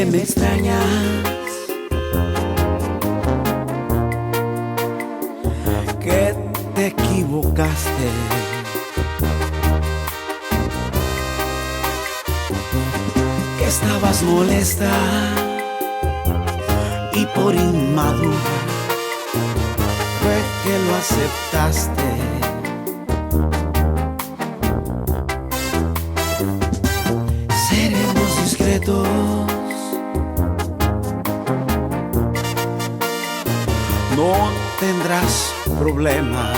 que me extrañas, que te equivocaste, que estabas molesta y por inmadura fue que lo aceptaste. Seremos discretos, no tendrás problemas.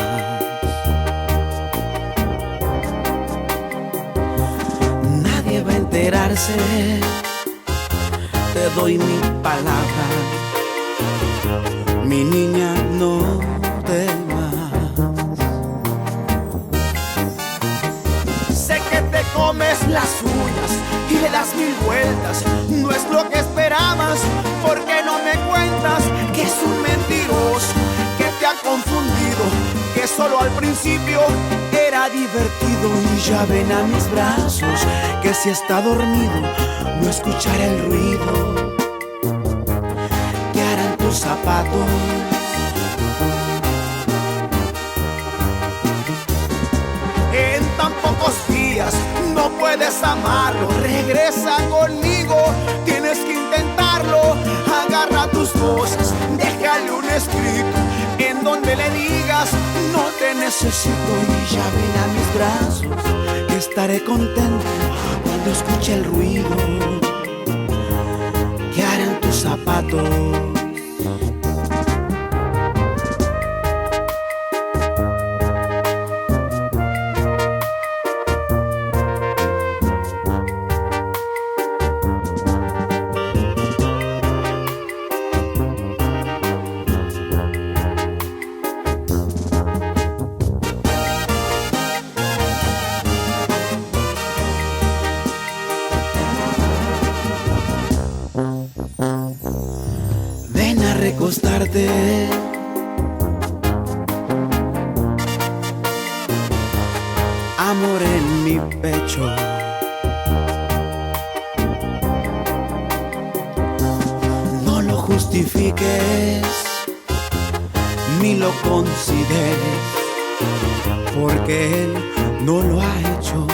Nadie va a enterarse, te doy mi palabra. Mi niña, no temas. Sé que te comes las uñas y le das mil vueltas. No es lo que esperabas, porque no me cuentas que es un mentiroso, que te ha confundido, que solo al principio era divertido. Y ya ven a mis brazos, que si está dormido no escuchará el ruido que harán tus zapatos. En tan pocos días no puedes amarlo. Regresa conmigo, tienes que intentarlo. Agarra tus cosas, déjale un escrito en donde le digas: no te necesito. Y ya ven a mis brazos, que estaré contento cuando escuche el ruido que harán tus zapatos. Ven a recostarte, amor en mi pecho. No lo justifiques ni lo consideres, porque él no lo ha hecho.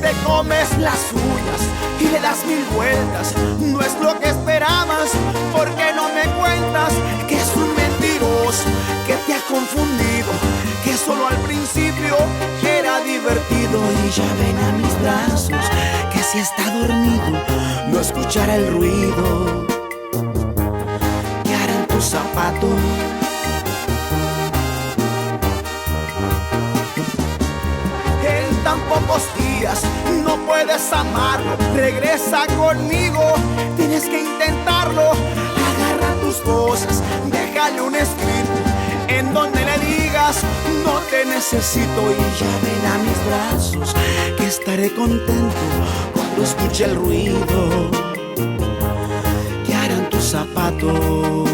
Te comes las uñas y le das mil vueltas. No es lo que esperabas, porque no me cuentas que es un mentiroso, que te ha confundido, que solo al principio era divertido. Y ya ven a mis brazos, que si está dormido no escuchará el ruido que harán tus zapatos. En tan pocos días no puedes amarlo. Regresa conmigo, tienes que intentarlo. Agarra tus cosas, déjale un escrito en donde le digas: no te necesito. Y ya ven a mis brazos, que estaré contento cuando escuche el ruido que harán tus zapatos.